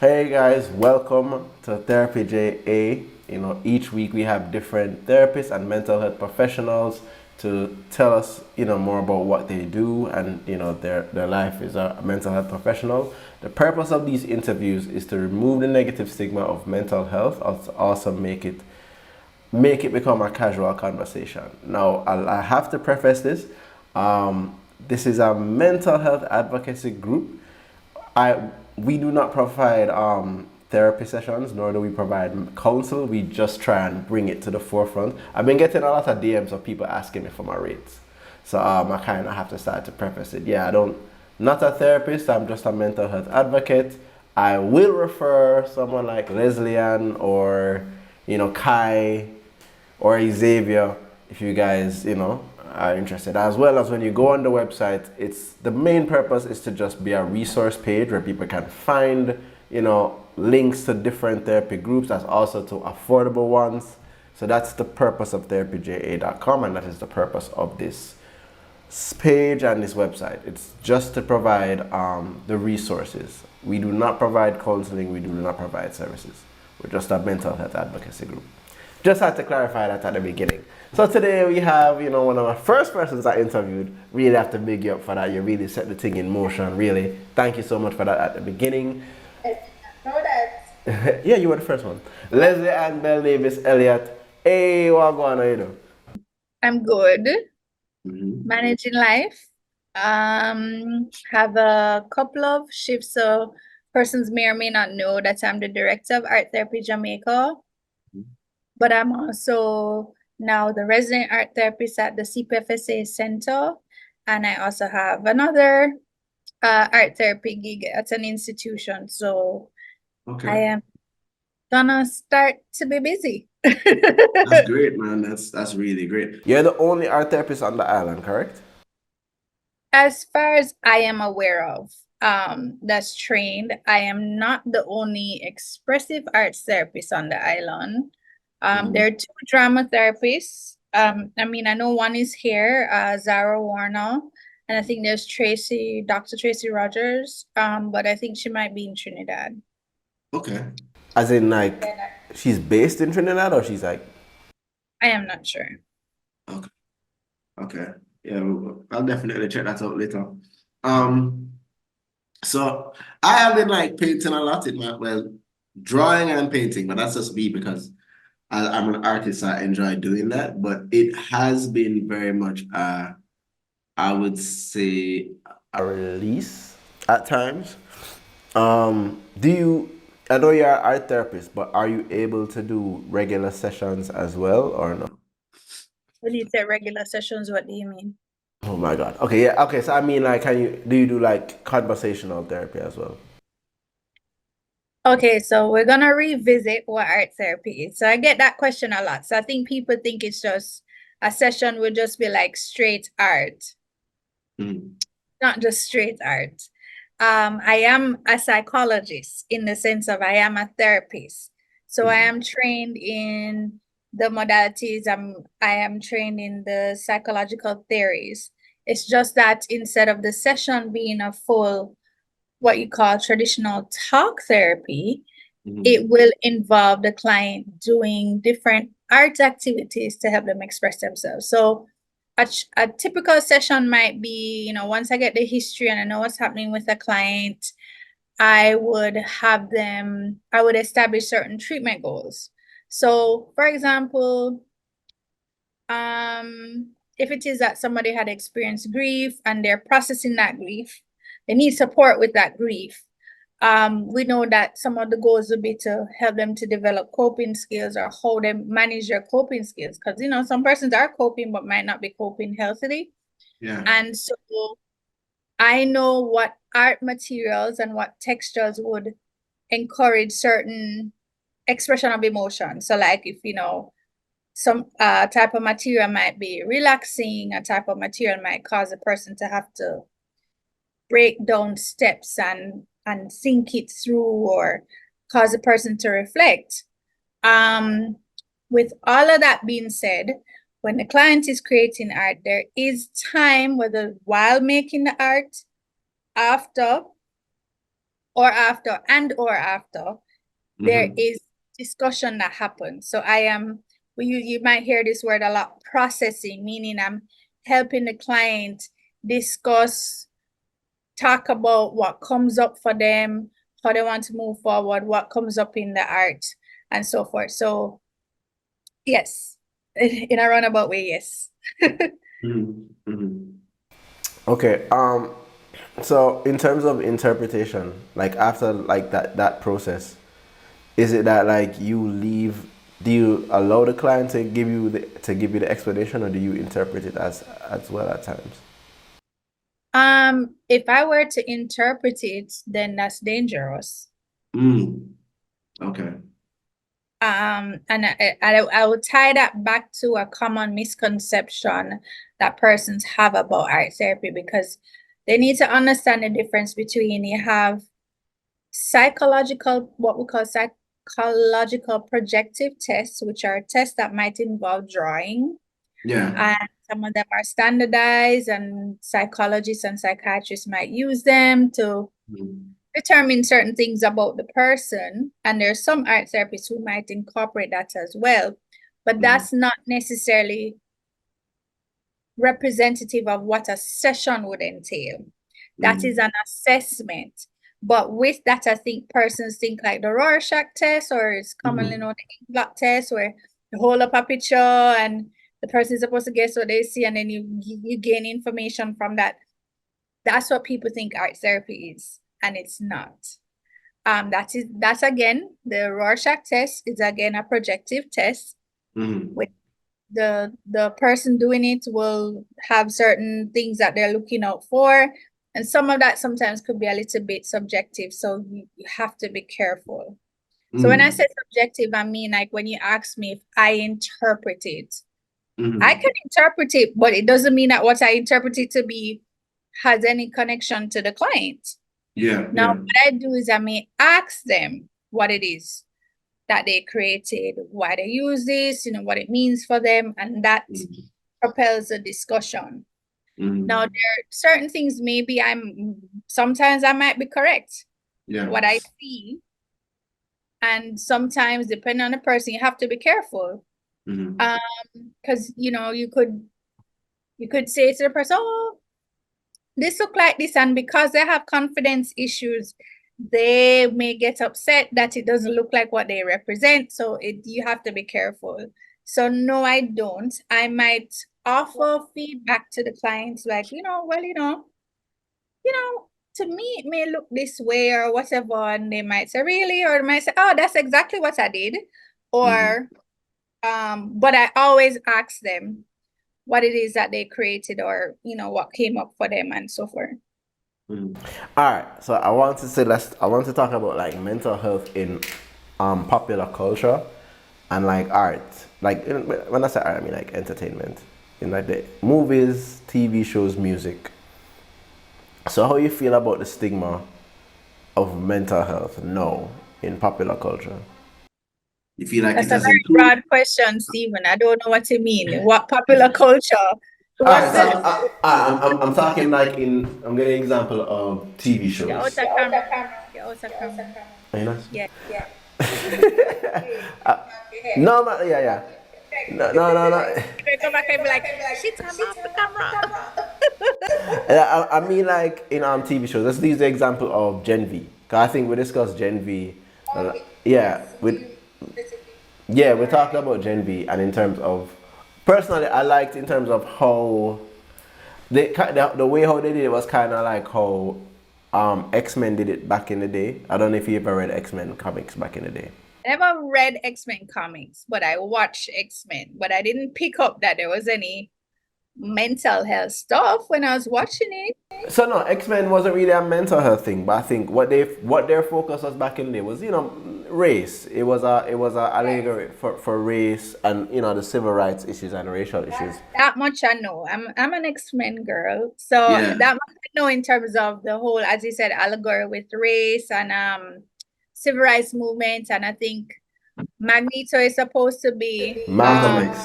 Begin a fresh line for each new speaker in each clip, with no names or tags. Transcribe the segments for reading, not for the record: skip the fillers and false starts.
Hey guys, welcome to Therapy JA. Each week we have different therapists and mental health professionals to tell us, more about what they do and, their life as a mental health professional. The purpose of these interviews is to remove the negative stigma of mental health, also make it become a casual conversation. Now, I have to preface this. This is a mental health advocacy group. We do not provide therapy sessions, nor do we provide counsel. We just try and bring it to the forefront. I've been getting a lot of DMs of people asking me for my rates, so I kind of have to start to preface it. Yeah, I don't, not a therapist. I'm just a mental health advocate. I will refer someone like Leslie Ann or Kai or Xavier if you guys are interested, as well as when you go on the website. It's the main purpose is to just be a resource page where people can find links to different therapy groups, as also to affordable ones. So that's the purpose of therapyja.com, and that is the purpose of this page and this website. It's just to provide the resources. We do not provide counseling, we do not provide services. We're just a mental health advocacy group. Just had to clarify that at the beginning. So today we have, one of my first persons I interviewed. Really have to big you up for that. You really set the thing in motion, really. Thank you so much for that at the beginning.
I did not know that.
Yeah, you were the first one. Leslie Ann Bell Davis Elliott. Hey, what going on,
I'm good,
Mm-hmm.
managing life. Have a couple of shifts, so persons may or may not know that I'm the director of Art Therapy Jamaica, but I'm also now the resident art therapist at the CPFSA Center, and I also have another art therapy gig at an institution. So I
Okay.
am gonna start to be busy.
That's great, man. That's really great. You're the only art therapist on the island, correct?
As far as I am aware of, that's trained. I am not the only expressive arts therapist on the island. There are two drama therapists. I know one is here, Zara Warner, and I think there's Dr. Tracy Rogers. But I think she might be in Trinidad.
Okay. As in, like, she's based in Trinidad, or she's like,
I am not sure.
okay, okay, yeah, I'll definitely check that out later. Um, so I have been like painting a lot in my, well, drawing and painting, but that's just me because I'm an artist. I enjoy doing that, but it has been very much, I would say, a release at times. Do you? I know you're an art therapist, but are you able to do regular sessions as well, or no?
When you say regular sessions, what do you mean?
Oh my God. Okay, yeah. Okay, so I mean, like, do you do like conversational therapy as well?
Okay, so we're gonna revisit what art therapy is. So I get that question a lot. So I think people think it's just a session would just be like straight art,
Mm.
not just straight art. I am a psychologist in the sense of I am a therapist. So I
Mhm.
am trained in the modalities. I am trained in the psychological theories. It's just that instead of the session being a full what you call traditional talk therapy,
Mhm.
it will involve the client doing different art activities to help them express themselves. So a typical session might be, once I get the history and I know what's happening with a client, I would establish certain treatment goals. So, for example, if it is that somebody had experienced grief and they're processing that grief, they need support with that grief. We know that some of the goals would be to help them to develop coping skills or how they manage their coping skills. Because some persons are coping but might not be coping healthily.
Yeah.
And so I know what art materials and what textures would encourage certain expression of emotion. So like if some type of material might be relaxing, a type of material might cause a person to have to break down steps and think it through or cause a person to reflect. Um, with all of that being said, when the client is creating art, there is time, whether while making the art after after there is discussion that happens. So you might hear this word a lot, processing, meaning I'm helping the client discuss, talk about what comes up for them, how they want to move forward, what comes up in the art, and so forth. So yes, in a roundabout way, yes.
Okay. So in terms of interpretation, like after like that process, is it that like you leave? Do you allow the client to give you the explanation, or do you interpret it as well at times?
If I were to interpret it, then that's dangerous.
Okay.
And I will tie that back to a common misconception that persons have about art therapy, because they need to understand the difference between, you have psychological, what we call psychological projective tests, which are tests that might involve drawing.
Yeah.
And some of them are standardized, and psychologists and psychiatrists might use them to determine certain things about the person. And there's some art therapists who might incorporate that as well. But that's not necessarily representative of what a session would entail. That is an assessment. But with that, I think persons think like the Rorschach test, or it's commonly known the ink blot test, where you hold up a picture and the person is supposed to guess what they see, and then you gain information from that. That's what people think art therapy is, and it's not. That's again, the Rorschach test is again a projective test. With the person doing it will have certain things that they're looking out for, and some of that sometimes could be a little bit subjective, so you have to be careful. So when I say subjective, I mean like when you ask me if I interpret it, I can interpret it, but it doesn't mean that what I interpret it to be has any connection to the client. Now, what I do is I may ask them what it is that they created, why they use this, what it means for them, and that propels a discussion. Now, there are certain things maybe sometimes I might be correct, what I see, and sometimes depending on the person, you have to be careful. Because you could say to the person, oh, this look like this, and because they have confidence issues, they may get upset that it doesn't look like what they represent. So you have to be careful. So no, I don't. I might offer feedback to the clients, like, to me it may look this way or whatever, and they might say, really? Or they might say, oh, that's exactly what I did. Or but I always ask them what it is that they created, or what came up for them, and so forth.
All right, so I want to talk about like mental health in popular culture and like art. Like when I say art, I mean like entertainment, in like the movies, TV shows, music. So how you feel about the stigma of mental health now in popular culture?
You feel like
That's a very broad question, Stephen. I don't know what you mean. What popular culture?
Alright, so I'm talking like I'm getting an example of TV shows.
Get out of camera. Get out of camera.
Are you nice?
Yeah.
No, man, yeah. No.
Go back and be like, shit, I'm off the camera.
Yeah, I mean like in TV shows. Let's use the example of Gen V. Cause I think we discussed Gen V. We talked about Gen V, and in terms of personally, I liked in terms of how the way how they did it was kind of like how X-Men did it back in the day. I don't know if you ever read X-Men comics back in the day.
I never read X-Men comics, but I watched X-Men. But I didn't pick up that there was any mental health stuff when I was watching it.
So no, X-Men wasn't really a mental health thing, but I think what their focus was back in the day was race. It was a allegory for race and the civil rights issues and racial issues.
That much I know. I'm an X-Men girl, so that much I know in terms of the whole, as you said, allegory with race and civil rights movement. And I think Magneto is supposed to be
Malcolm X.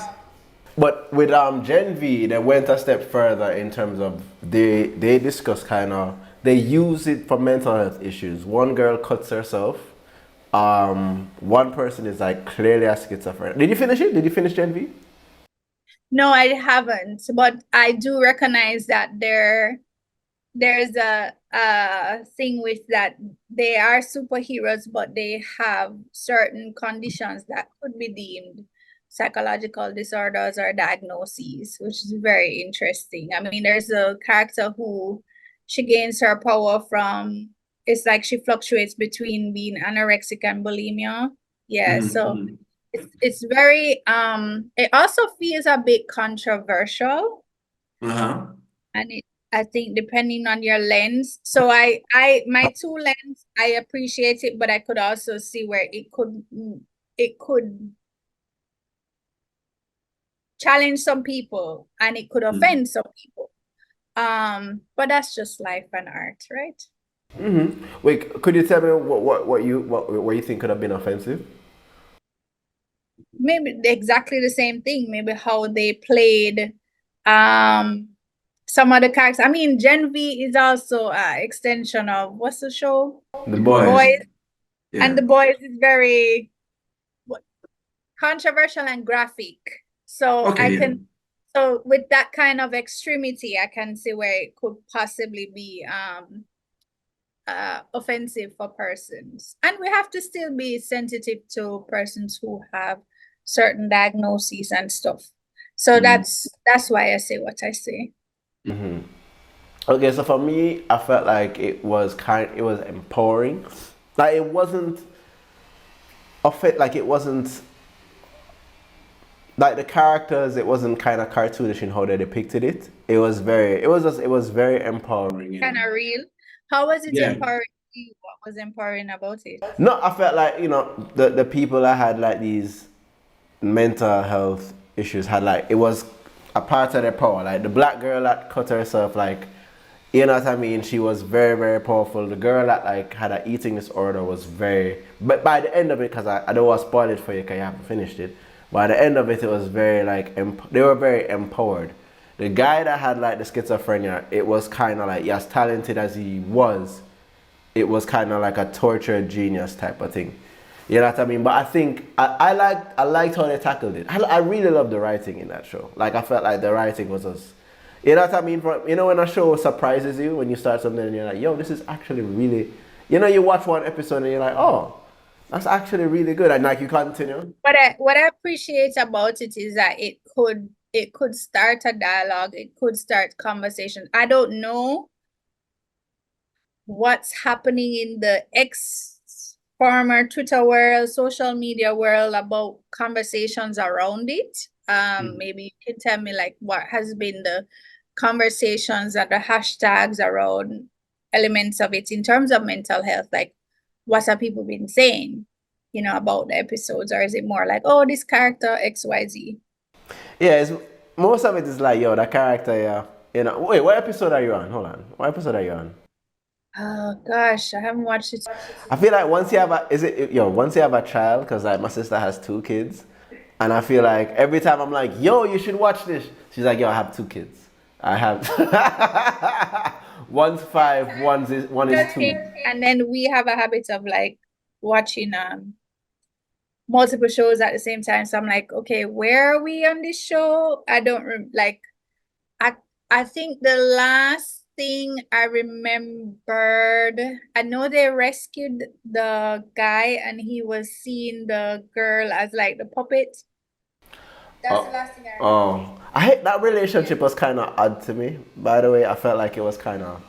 But with Gen V, they went a step further in terms of they discuss kind of they use it for mental health issues. One girl cuts herself. One person is like clearly a schizophrenic. Did you finish it? Did you finish Gen V?
No, I haven't, but I do recognize that there's a thing with that they are superheroes, but they have certain conditions that could be deemed psychological disorders or diagnoses, which is very interesting. I mean, there's a character who she gains her power from, it's like she fluctuates between being anorexic and bulimia. Yeah, so it's very it also feels a bit controversial,
Uh-huh.
and I think depending on your lens. So my two lens, I appreciate it, but I could also see where it could challenge some people and it could offend some people. But that's just life and art, right?
Wait, could you tell me what you think could have been offensive?
Maybe exactly the same thing. Maybe how they played um some of the characters. I mean, Gen V is also an extension of what's the show?
The
The
The
boys.
boys.
Boys. And
Yeah.
The Boys is very controversial and graphic. So
Okay, yeah.
so with that kind of extremity, I can see where it could possibly be offensive for persons. And we have to still be sensitive to persons who have certain diagnoses and stuff. So that's why I say what I say.
Okay, so for me, I felt like it was empowering. Like it wasn't like it wasn't like the characters, it wasn't kind of cartoonish in how they depicted it. It was very empowering, you
Kind
know.
of real. How was it
Yeah.
empowering to you? What was empowering about it?
No, I felt like, you know, the people that had like these mental health issues had like it was a part of their power. Like the black girl that cut herself, like you know what I mean. She was very very powerful. The girl that like had an eating disorder was very. But by the end of it, because I don't want to spoil it for you, because you haven't finished it. By the end of it, it was very like they were very empowered. The guy that had like the schizophrenia, it was kind of like as talented as he was, it was kind of like a tortured genius type of thing. You know what I mean? But I think I liked how they tackled it. I really loved the writing in that show. Like I felt like the writing was as, you know what I mean? You know when a show surprises you when you start something and you're like, yo, this is actually really, you know, you watch one episode and you're like, oh, that's actually really good, and like you continue.
What I appreciate about it is that it could start a dialogue, it could start conversation. I don't know what's happening in the ex former Twitter world, social media world about conversations around it. Maybe you can tell me like what has been the conversations and the hashtags around elements of it in terms of mental health. Like, what have people been saying, you know, about the episodes, or is it more like, oh, this character XYZ?
Yeah, most of it is like, yo, that character, yeah. You know, wait, what episode are you on? Hold on, what episode are you on?
Oh gosh, I haven't watched it.
I feel like once you have a, is it, yo, once you have a child, because like my sister has 2 kids, and I feel like every time I'm like, yo, you should watch this. She's like, yo, I have 2 kids. I have, one's 5, one is 2.
And then we have a habit of like watching multiple shows at the same time. So I'm like, okay, where are we on this show? I don't like I think the last thing I remembered, I know they rescued the guy and he was seeing the girl as like the puppet. That's the last thing I remember.
Oh, I hate that relationship was kind of odd to me. By the way, I felt like it was kind of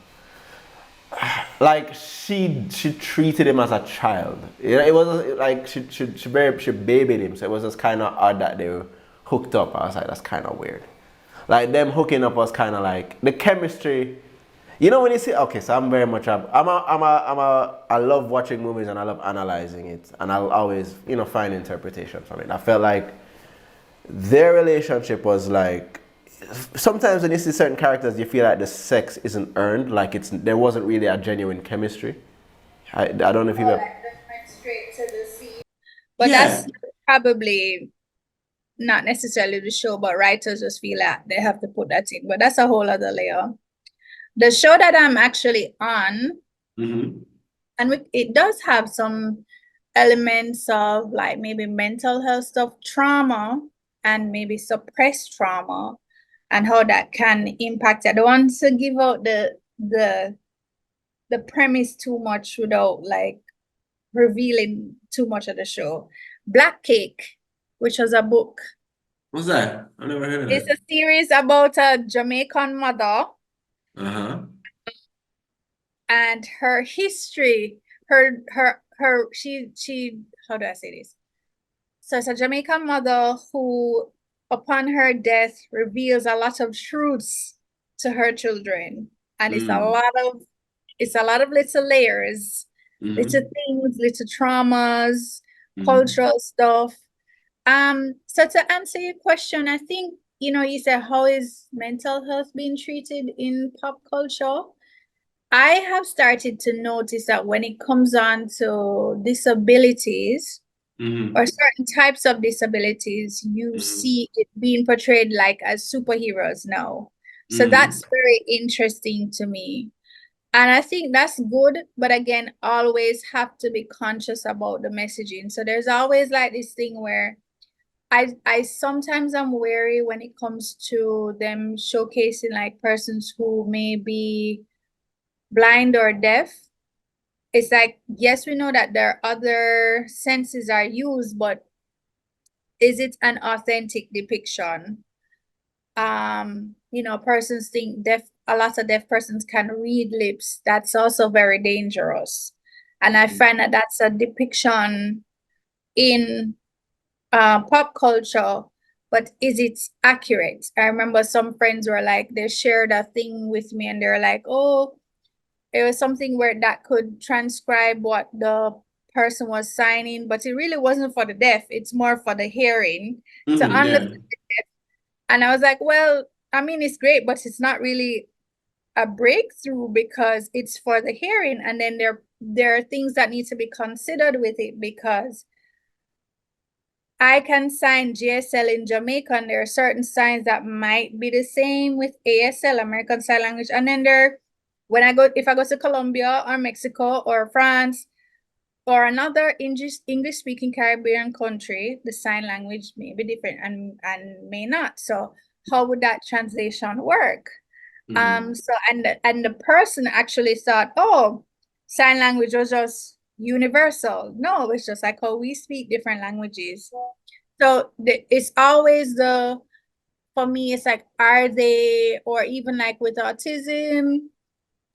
like she treated him as a child. You know, it was like she babied him. So it was just kind of odd that they were hooked up. I was like, that's kind of weird. Like them hooking up was kind of like the chemistry. You know when you see, okay, so I'm very much I love watching movies and I love analyzing it, and I'll always, you know, find interpretation from it. I felt like their relationship was like, sometimes when you see certain characters, you feel like the sex isn't earned, like there wasn't really a genuine chemistry. I don't know if you've ever.
Like just went straight to the scene. But
Yeah.
that's probably not necessarily the show, but writers just feel like they have to put that in. But that's a whole other layer. The show that I'm actually on,
Mm-hmm.
and it does have some elements of like maybe mental health stuff, trauma, and maybe suppressed trauma, and how that can impact. I don't want to give out the premise too much without like revealing too much of the show. Black Cake, which was a book.
What's that? I never heard of
It's
that.
a series about a Jamaican mother
Uh-huh.
and her history. She how do I say this? So it's a Jamaican mother who, upon her death, reveals a lot of truths to her children. And it's
Mm.
a lot of little layers, little
Mm-hmm.
things, little traumas,
Mm-hmm.
cultural stuff. So to answer your question, I think, you said how is mental health being treated in pop culture? I have started to notice that when it comes on to disabilities
Mm-hmm.
or certain types of disabilities, you
Mm-hmm.
see it being portrayed like as superheroes now. So
Mm-hmm.
that's very interesting to me. And I think that's good, but again, always have to be conscious about the messaging. So there's always like this thing where I sometimes I'm wary when it comes to them showcasing like persons who may be blind or deaf. It's like, yes, we know that their other senses are used, but is it an authentic depiction? Persons think a lot of deaf persons can read lips. That's also very dangerous. And I find that that's a depiction in pop culture, but is it accurate? I remember some friends were like, they shared a thing with me and they're like, oh, it was something where that could transcribe what the person was signing, but it really wasn't for the deaf. It's more for the hearing to
Mm-hmm.
understand.
Yeah.
And I was like, well, I mean, it's great, but it's not really a breakthrough because it's for the hearing. And then there are things that need to be considered with it because I can sign GSL in Jamaica, and there are certain signs that might be the same with ASL, American Sign Language. And then if I go to Colombia or Mexico or France or another English speaking Caribbean country, the sign language may be different and may not. So how would that translation work?
Mm-hmm.
So and the person actually thought, oh, sign language was just universal. No, it's just like how we speak different languages. So it's always for me, it's like, are they, or even like with autism,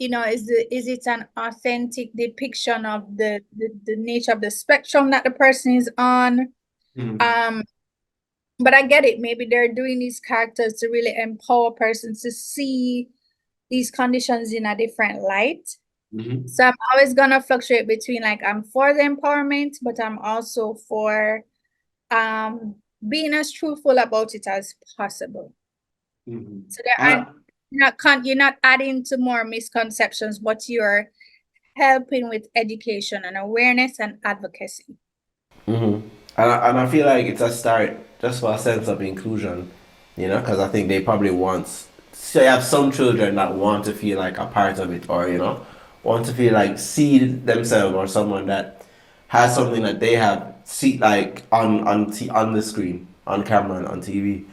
is it an authentic depiction of the nature of the spectrum that the person is on?
Mm-hmm.
Um, but I get it. Maybe they're doing these characters to really empower persons to see these conditions in a different light.
Mm-hmm.
So I'm always gonna fluctuate between like I'm for the empowerment, but I'm also for being as truthful about it as possible.
Mm-hmm.
So there aren't you're not adding to more misconceptions, but you're helping with education and awareness and advocacy.
Mm-hmm. And I feel like it's a start just for a sense of inclusion, because I think they probably want, so you have some children that want to feel like a part of it, or, want to feel like see themselves or someone that has something that they have see like on the screen, on camera and on TV.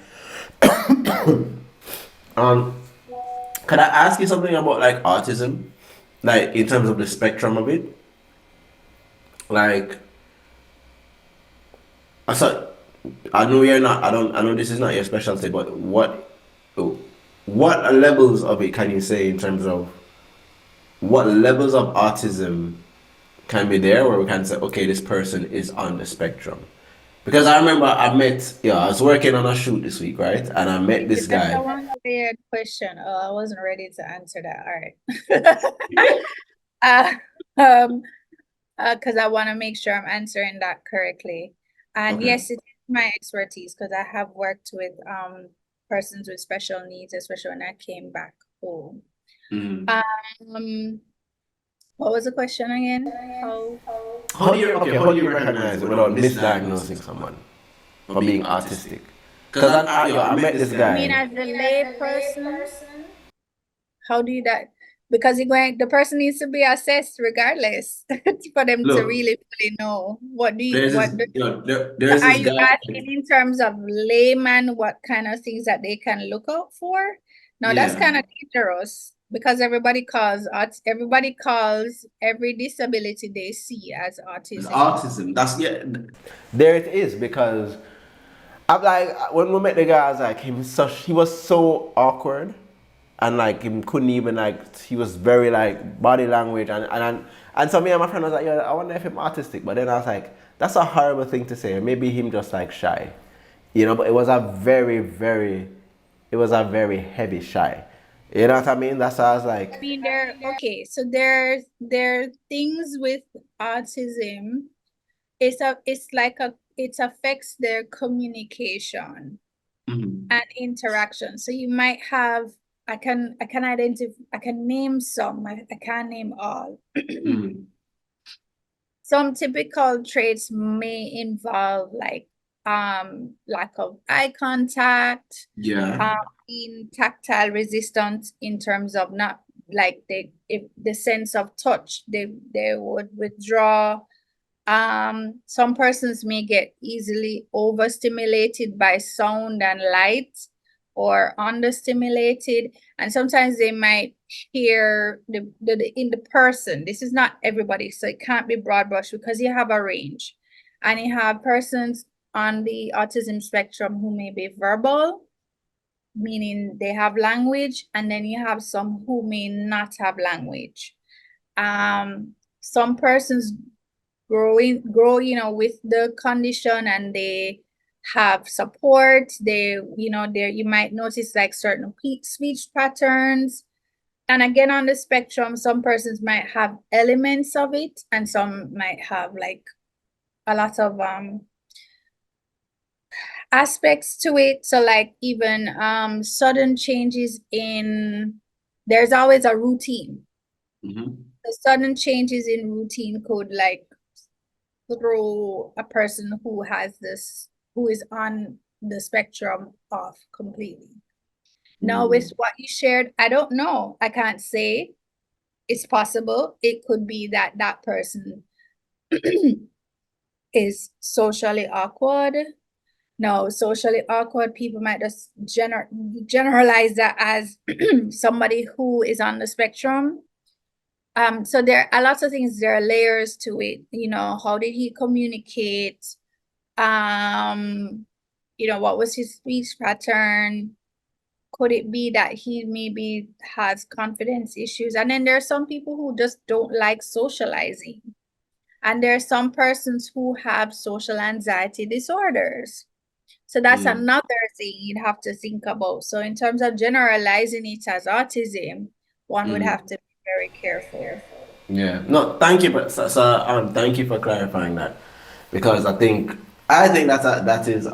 Um, could I ask you something about like autism, like in terms of the spectrum of it, like I saw. I know you're not. I don't. I know this is not your specialty, but what levels of it can you say in terms of what levels of autism can be there, where we can say, okay, this person is on the spectrum? Because I remember I was working on a shoot this week, right? And I met this
That's a
guy.
one layered question. Oh, I wasn't ready to answer that. All right. um, because I want to make sure I'm answering that correctly. And
Okay.
yes, it is my expertise because I have worked with persons with special needs, especially when I came back home.
Mm-hmm.
Um, what was the question again? How?
How do you recognize it without misdiagnosing someone for being autistic? Because I met this
You mean
guy.
as a lay person? How do you that? because the person needs to be assessed regardless for them to
Look,
really know what
there's this, there's
are
this
you
guy.
asking in terms of layman what kind of things that they can look out for? No, that's
Yeah.
kind of dangerous because everybody calls every disability they see as
It's
autism.
autism. That's
There it is, because I'm like, when we met the guy, I was like, he was so awkward, and like he couldn't even like, he was very like body language, and so me and my friend was like, yo, I wonder if I'm autistic, but then I was like, that's a horrible thing to say. Maybe him just like shy, but it was a very heavy shy. You know what I mean? That's why I was like,
I mean, okay, so there are things with autism. It affects their communication and interaction. So you might have, I can name some, I can't name all. Some typical traits may involve like lack of eye contact,
yeah.
being tactile resistant in terms of not like if the sense of touch, they would withdraw. Some persons may get easily overstimulated by sound and light or understimulated, and sometimes they might hear in the person. This is not everybody, so it can't be broad brush because you have a range, and you have persons on the autism spectrum who may be verbal, meaning they have language, and then you have some who may not have language. Some persons grow with the condition, and they have support. You might notice like certain speech patterns. And again, on the spectrum, some persons might have elements of it, and some might have like a lot of aspects to it. So like even sudden changes there's always a routine. The sudden changes in routine could like throw a person who is on the spectrum off completely. Now, with what you shared, I don't know. I can't say. It's possible. It could be that that person is socially awkward. No, socially awkward people might just generalize that as somebody who is on the spectrum. So there are lots of things, there are layers to it. How did he communicate? What was his speech pattern? Could it be that he maybe has confidence issues? And then there are some people who just don't like socializing. And there are some persons who have social anxiety disorders. So that's another thing you'd have to think about. So in terms of generalizing it as autism, one would have to be very careful.
yeah, no, thank you, thank you for clarifying that, because I think that is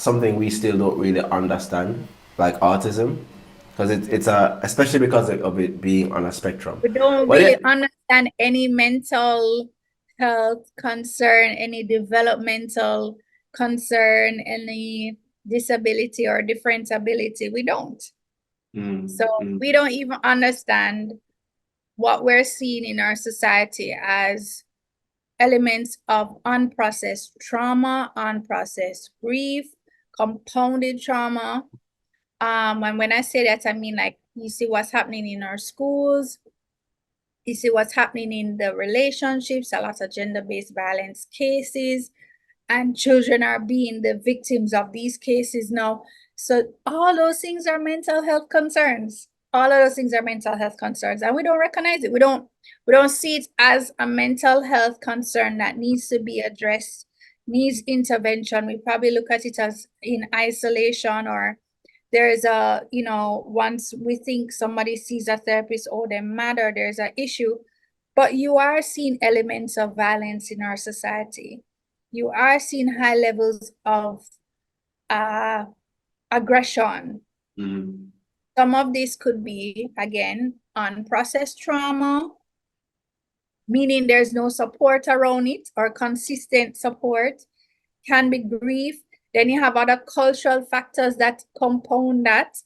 something we still don't really understand, like autism, because it's especially because of it being on a spectrum.
We don't
But
really understand any mental health concern, any developmental concern, any disability or different ability. We don't. So we don't even understand what we're seeing in our society as elements of unprocessed trauma, unprocessed grief, compounded trauma. And when I say that, I mean like you see what's happening in our schools, you see what's happening in the relationships, a lot of gender-based violence cases, and children are being the victims of these cases now. So all those things are mental health concerns. All of those things are mental health concerns, and we don't recognize it. We don't see it as a mental health concern that needs to be addressed, needs intervention. We probably look at it as in isolation, or there's once we think somebody sees a therapist, oh, they matter, there's an issue. But you are seeing elements of violence in our society. You are seeing high levels of aggression. Some of this could be, again, unprocessed trauma, meaning there's no support around it or consistent support. Can be grief. Then you have other cultural factors that compound that.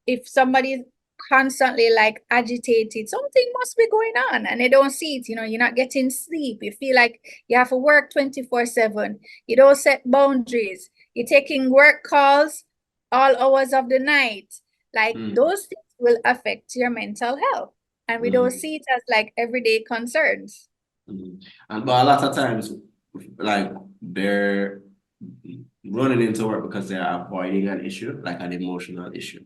If somebody constantly like agitated, something must be going on, and they don't see it. You're not getting sleep. You feel like you have to work 24/7. You don't set boundaries. You're taking work calls all hours of the night. Like those things will affect your mental health. And we don't see it as like everyday concerns.
And but a lot of times, like they're running into work because they're avoiding an issue, like an emotional issue.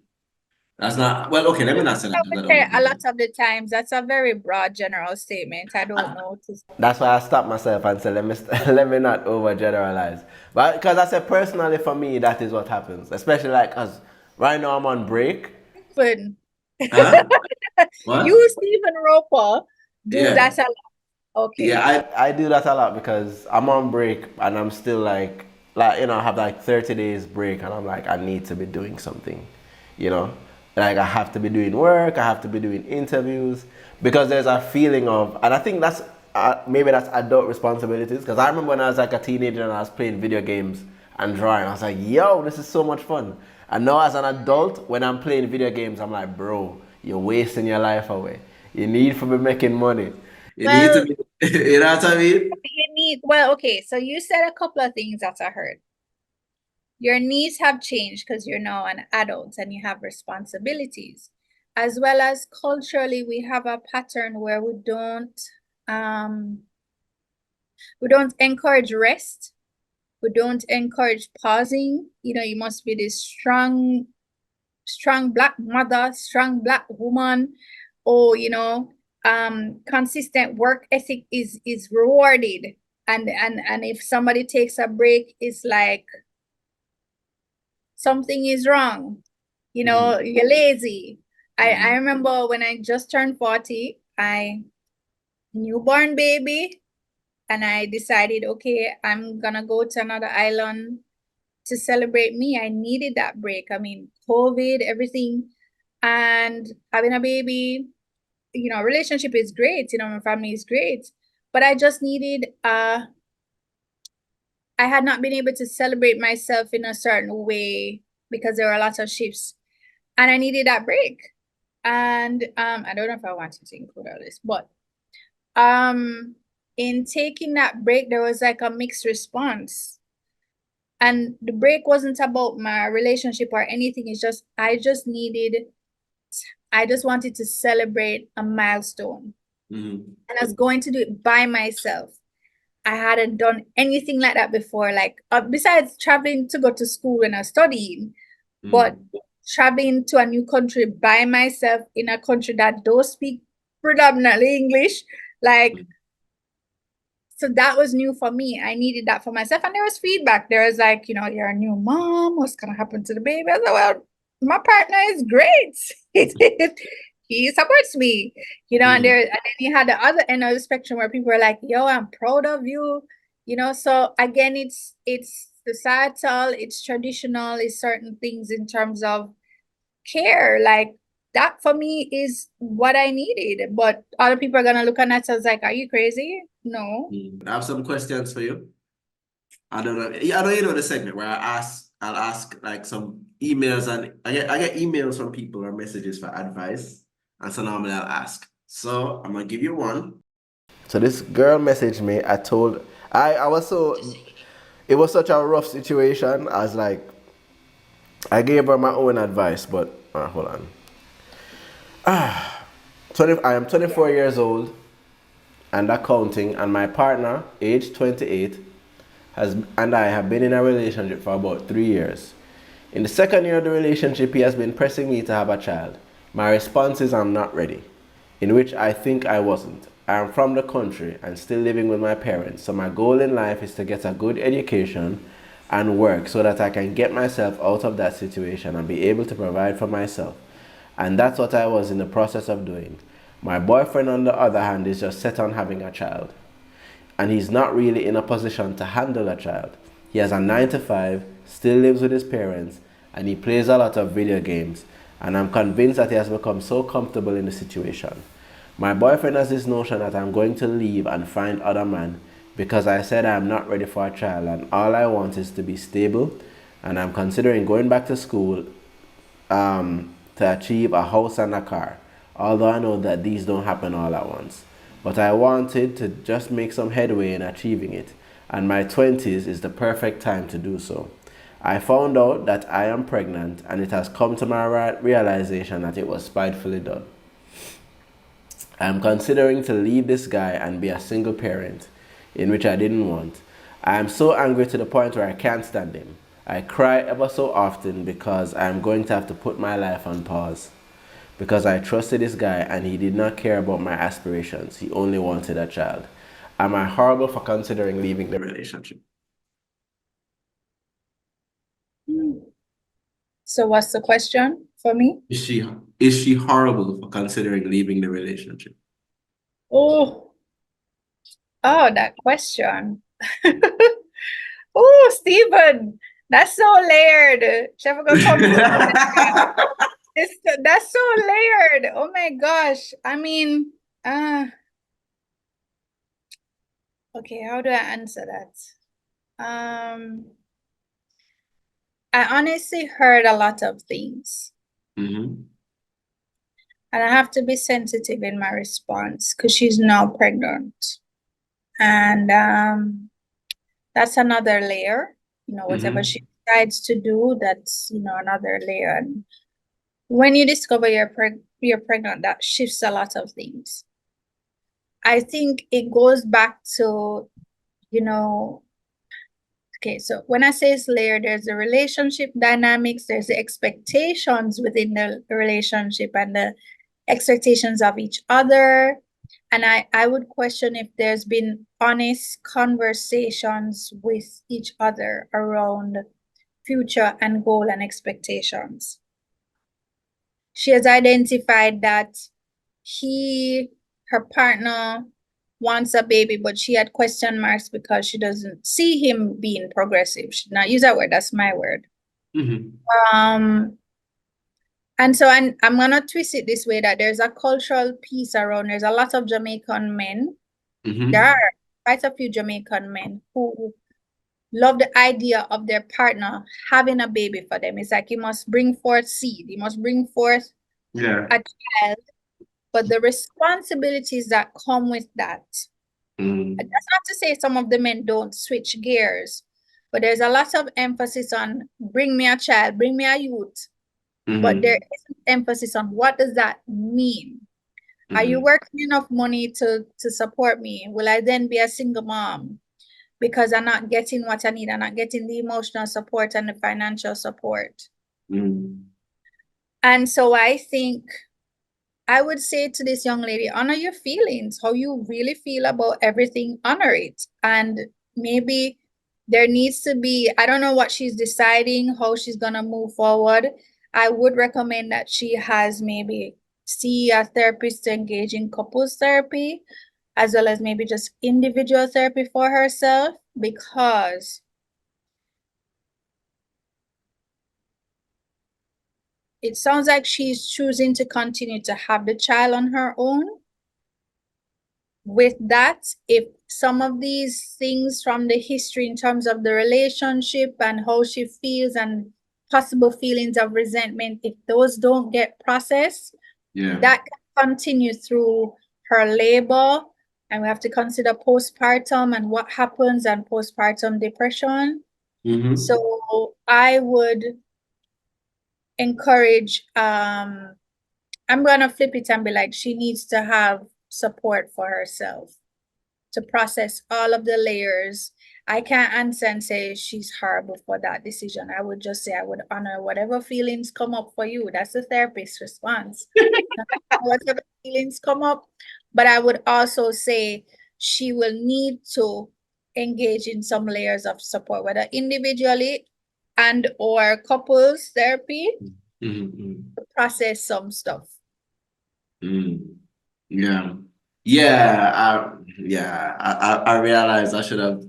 That's not well. Okay, let me not say that
I
because I
would
don't
say
know
a lot
people.
of the times that's a very broad general statement. I don't know.
That's why I stopped myself and said, let me not overgeneralize. But because I said personally for me, that is what happens. Especially like, because right now I'm on break.
Stephen.
Huh? What?
You, Stephen Roper, do
Yeah.
that a lot. Okay.
Yeah,
I do that a lot because I'm on break and I'm still like, I have like 30 days break and I'm like, I need to be doing something, you know? Like I have to be doing work, I have to be doing interviews because there's a feeling of, and I think that's, maybe that's adult responsibilities because I remember when I was like a teenager and I was playing video games and drawing, I was like, yo, this is so much fun. And now as an adult, when I'm playing video games, I'm like, bro, you're wasting your life away. You need to be making money.
you need to be. You know what I mean?
Okay, so you said a couple of things that I heard. Your needs have changed because you're now an adult and you have responsibilities. As well as culturally, we have a pattern where we don't encourage rest. We don't encourage pausing. You must be this strong Black mother, strong Black woman, or consistent work ethic is rewarded. And if somebody takes a break, it's like something is wrong. You're lazy. I remember when I just turned 40, I newborn baby, and I decided, okay, I'm gonna go to another island to celebrate me. I needed that break. I mean, COVID, everything, and having a baby, relationship is great, my family is great, but I just needed, I had not been able to celebrate myself in a certain way because there were a lot of shifts and I needed that break. And I don't know if I wanted to include all this, but in taking that break, there was like a mixed response. And the break wasn't about my relationship or anything. It's just, I just wanted to celebrate a milestone. And I was going to do it by myself. I hadn't done anything like that before, like besides traveling to go to school when I was studying, but traveling to a new country by myself in a country that don't speak predominantly English, like, so that was new for me. I needed that for myself. And there was feedback. There was like, you're a new mom. What's going to happen to the baby? I was like, well, my partner is great. He supports me, and then you had the other end of the spectrum where people are like, yo, I'm proud of you. So again, it's societal, it's traditional, it's certain things in terms of care. Like, that for me is what I needed. But other people are gonna look at us as like, are you crazy? No.
I have some questions for you. I don't know. Yeah, I know you know the segment where I'll ask like some emails, and I get emails from people or messages for advice. And so normally I'll ask. So I'm gonna give you one.
So this girl messaged me. I was so, it was such a rough situation. I was like, I gave her my own advice, but hold on. I am 24 years old and accounting, and my partner, age 28, and I have been in a relationship for about 3 years. In the second year of the relationship, he has been pressing me to have a child. My response is I'm not ready, in which I think I wasn't. I am from the country and still living with my parents, so my goal in life is to get a good education and work so that I can get myself out of that situation and be able to provide for myself. And that's what I was in the process of doing. My boyfriend, on the other hand, is just set on having a child. And he's not really in a position to handle a child. He has a 9 to 5, still lives with his parents, and he plays a lot of video games. And I'm convinced that he has become so comfortable in the situation. My boyfriend has this notion that I'm going to leave and find other man because I said I'm not ready for a child and all I want is to be stable, and I'm considering going back to school to achieve a house and a car, although I know that these don't happen all at once. But I wanted to just make some headway in achieving it, and my 20s is the perfect time to do so. I found out that I am pregnant, and it has come to my realization that it was spitefully done. I am considering to leave this guy and be a single parent, in which I didn't want. I am so angry to the point where I can't stand him. I cry ever so often because I am going to have to put my life on pause. Because I trusted this guy and he did not care about my aspirations. He only wanted a child. Am I horrible for considering leaving the relationship?
So what's the question for me?
Is she horrible for considering leaving the relationship?
Oh, that question. Oh, Stephen, that's so layered. Chef gonna come that's so layered. Oh my gosh. I mean, okay, how do I answer that? I honestly heard a lot of things.
Mm-hmm.
And I have to be sensitive in my response because she's now pregnant. And that's another layer. Whatever she decides to do, that's, another layer. And when you discover you're pregnant, that shifts a lot of things. I think it goes back to, okay, so when I say it's layered, there's the relationship dynamics, there's the expectations within the relationship and the expectations of each other. And I would question if there's been honest conversations with each other around future and goal and expectations. She has identified that her partner wants a baby, but she had question marks because she doesn't see him being progressive. She did not use that word, that's my word. And so I'm gonna twist it this way, that there's a cultural piece around. There's a lot of Jamaican men. There are quite a few Jamaican men who love the idea of their partner having a baby for them. It's like you must bring forth seed, you must bring forth a child, but the responsibilities that come with that. That's not to say some of the men don't switch gears, but there's a lot of emphasis on bring me a child, bring me a youth. But there isn't emphasis on what does that mean? Are you working enough money to support me? Will I then be a single mom because I'm not getting what I need? I'm not getting the emotional support and the financial support. And so I think I would say to this young lady, honor your feelings, how you really feel about everything, honor it. And maybe there needs to be, I don't know what she's deciding, how she's gonna move forward. I would recommend that she has maybe see a therapist to engage in couples therapy, as well as maybe just individual therapy for herself, because it sounds like she's choosing to continue to have the child on her own. With that, if some of these things from the history in terms of the relationship and how she feels and possible feelings of resentment, if those don't get processed, that can continue through her labor. And we have to consider postpartum and what happens and postpartum depression. So I would encourage, I'm gonna flip it and be like, she needs to have support for herself to process all of the layers. I can't answer and say she's horrible for that decision. I would just say I would honor whatever feelings come up for you. That's the therapist's response. Whatever feelings come up. But I would also say she will need to engage in some layers of support, whether individually and or couples therapy, to process some stuff.
I realized I should have.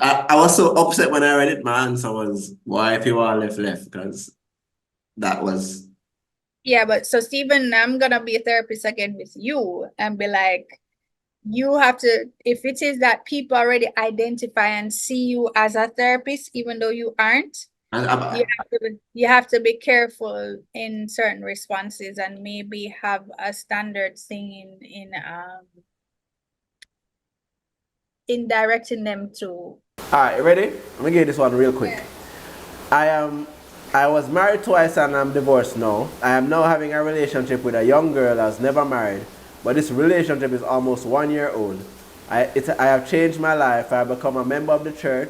I was so upset when I read it. My answer was, why if you are left, because that was.
Yeah, but so Stephen, I'm gonna be a therapist again with you and be like, you have to, if it is that people already identify and see you as a therapist, even though you aren't,
And
You have to be careful in certain responses and maybe have a standard thing in directing them to.
All right, ready? Let me get this one real quick. I was married twice and I'm divorced now. I am now having a relationship with a young girl that's never married, but this relationship is almost 1 year old. I have changed my life. I have become a member of the church,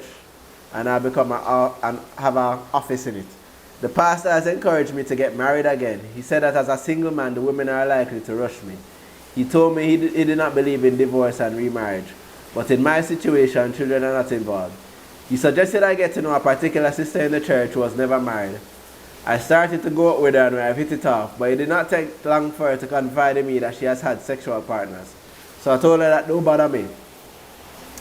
and I become and have an office in it. The pastor has encouraged me to get married again. He said that as a single man, the women are likely to rush me. He told me he did not believe in divorce and remarriage, but in my situation, children are not involved. He suggested I get to know a particular sister in the church who was never married. I started to go out with her and we have hit it off, but it did not take long for her to confide in me that she has had sexual partners. So I told her that don't bother me.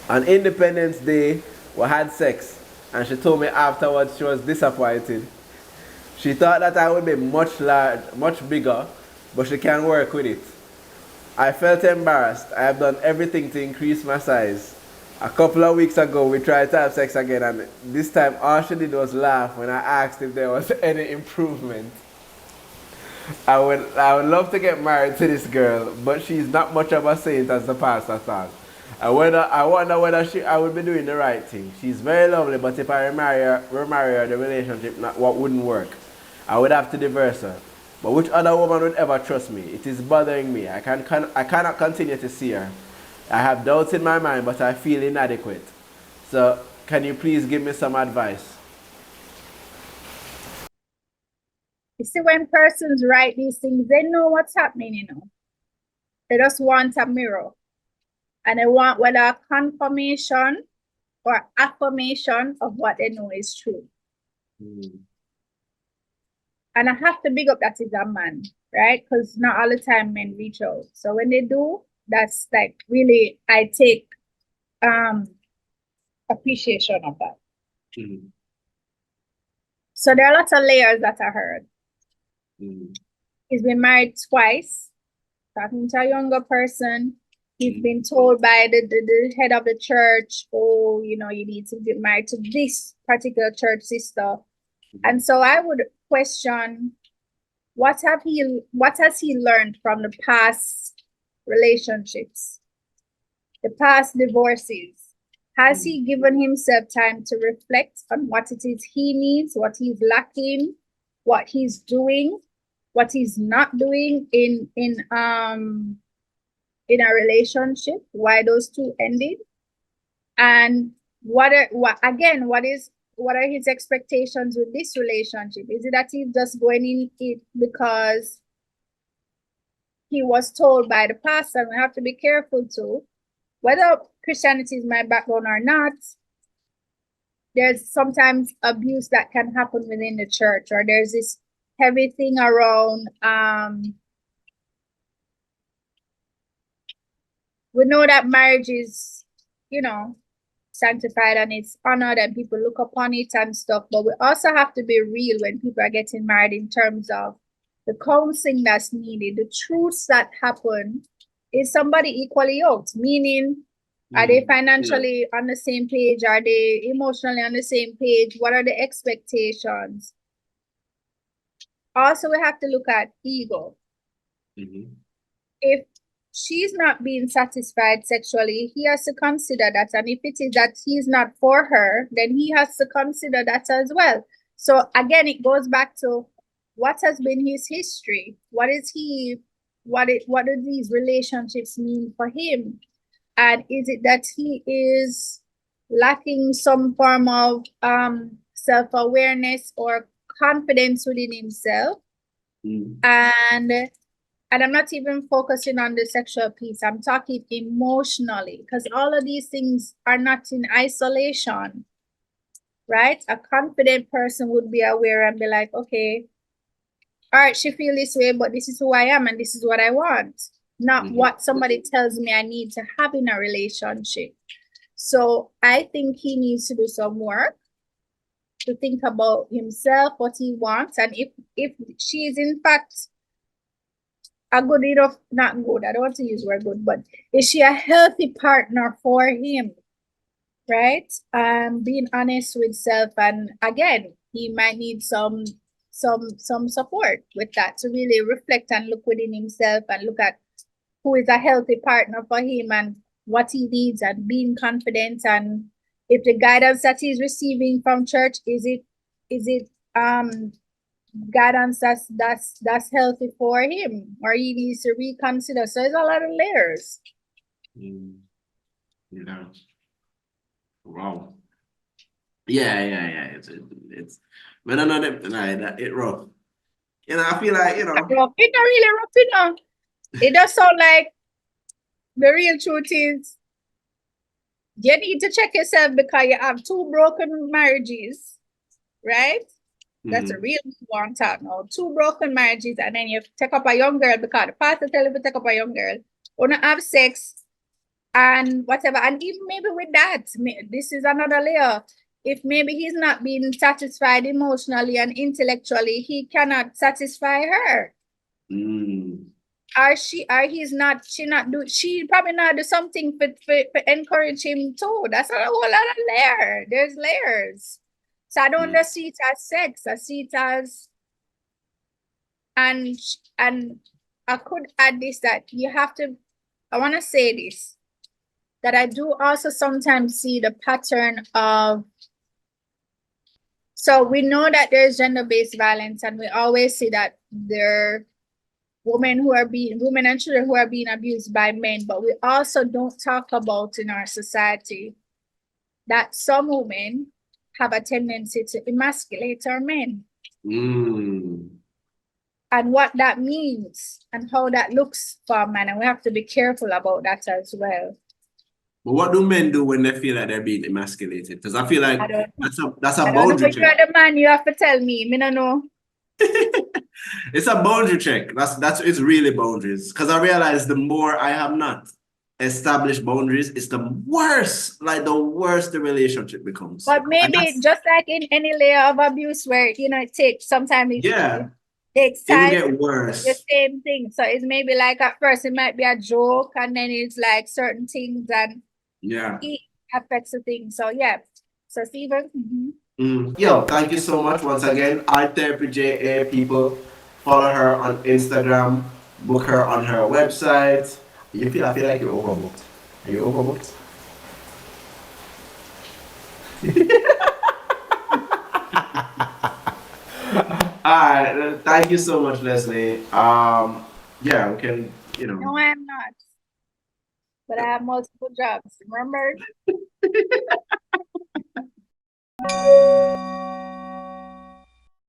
On Independence Day, we had sex, and she told me afterwards she was disappointed. She thought that I would be much bigger, but she can't work with it. I felt embarrassed. I have done everything to increase my size. A couple of weeks ago, we tried to have sex again, and this time all she did was laugh when I asked if there was any improvement. I would love to get married to this girl, but she's not much of a saint as the pastor thought. I wonder whether I would be doing the right thing. She's very lovely, but if I remarry her, the relationship wouldn't work. I would have to divorce her. But which other woman would ever trust me? It is bothering me. I cannot continue to see her. I have doubts in my mind, but I feel inadequate. So, can you please give me some advice?
You see, when persons write these things, they know what's happening, They just want a mirror. And they want whether a confirmation or affirmation of what they know is true. And I have to big up that is a man, right? Because not all the time men reach out. So when they do, that's like really, I take appreciation of that. So there are lots of layers that I heard. He's been married twice, talking to a younger person. He's been told by the head of the church, oh, you need to get married to this particular church sister. And so I would question, what has he learned from the past relationships, the past divorces? Has he given himself time to reflect on what it is he needs, what he's lacking, what he's doing, what he's not doing in a relationship, why those two ended, and what are his expectations with this relationship? Is it that he's just going in it because he was told by the pastor? And we have to be careful too, whether Christianity is my background or not. There's sometimes abuse that can happen within the church, or there's this heavy thing around we know that marriage is, sanctified and it's honored and people look upon it and stuff, but we also have to be real when people are getting married in terms of the counseling that's needed, the truths that happen. Is somebody equally yoked? Meaning, are they financially on the same page? Are they emotionally on the same page? What are the expectations? Also, we have to look at ego. If she's not being satisfied sexually, he has to consider that. And if it is that he's not for her, then he has to consider that as well. So again, it goes back to what has been his history. What do these relationships mean for him? And is it that he is lacking some form of self-awareness or confidence within himself? And I'm not even focusing on the sexual piece. I'm talking emotionally, because all of these things are not in isolation, right? A confident person would be aware and be like, okay, all right, she feels this way, but this is who I am and this is what I want, not what somebody tells me I need to have in a relationship. So I think he needs to do some work to think about himself, what he wants, and if she is in fact a good enough, not good, I don't want to use the word good, but is she a healthy partner for him, right? Being honest with self, and again, he might need some support with that to really reflect and look within himself and look at who is a healthy partner for him and what he needs and being confident, and if the guidance that he's receiving from church is it guidance that's healthy for him, or he needs to reconsider. So there's a lot of layers.
Yeah. Wow. Yeah. It's when I know that that it rough. I feel like,
It's not really rough. It does sound like the real truth is you need to check yourself because you have 2 broken marriages, right? That's a real one talk now. 2 broken marriages, and then you take up a young girl because the pastor tell you to take up a young girl. Wanna have sex and whatever. And even maybe with that, this is another layer. If maybe he's not being satisfied emotionally and intellectually, he cannot satisfy her. Or she probably not do something for encourage him too. That's a whole lot of layer. There's layers. So I don't just see it as sex. I see it as, and I could add this, that you have to, I want to say this, that I do also sometimes see the pattern of, so we know that there's gender-based violence, and we always see that there are women and children who are being abused by men, but we also don't talk about in our society that some women have a tendency to emasculate our men. And what that means and how that looks for a man, and we have to be careful about that as well.
But what do men do when they feel like they're being emasculated? Because I feel like that's a
I don't know,
boundary
but you're
check.
the man, you have to tell me. Me don't know.
It's a boundary check. It's really boundaries. Because I realize the more I have not established boundaries, it's the worse the relationship becomes.
But maybe just like in any layer of abuse where, it takes sometimes it takes
it will
time,
get worse.
the same thing. So it's maybe like at first it might be a joke, and then it's like certain things, and it affects the thing. So yeah. So Steven.
Yo, thank you so much once again. Art Therapy JA people. Follow her on Instagram, book her on her website. I feel like you're overbooked. Are you overbooked? Alright, thank you so much, Leslie. Yeah, we can,
No, I am not. But I have multiple jobs, remember?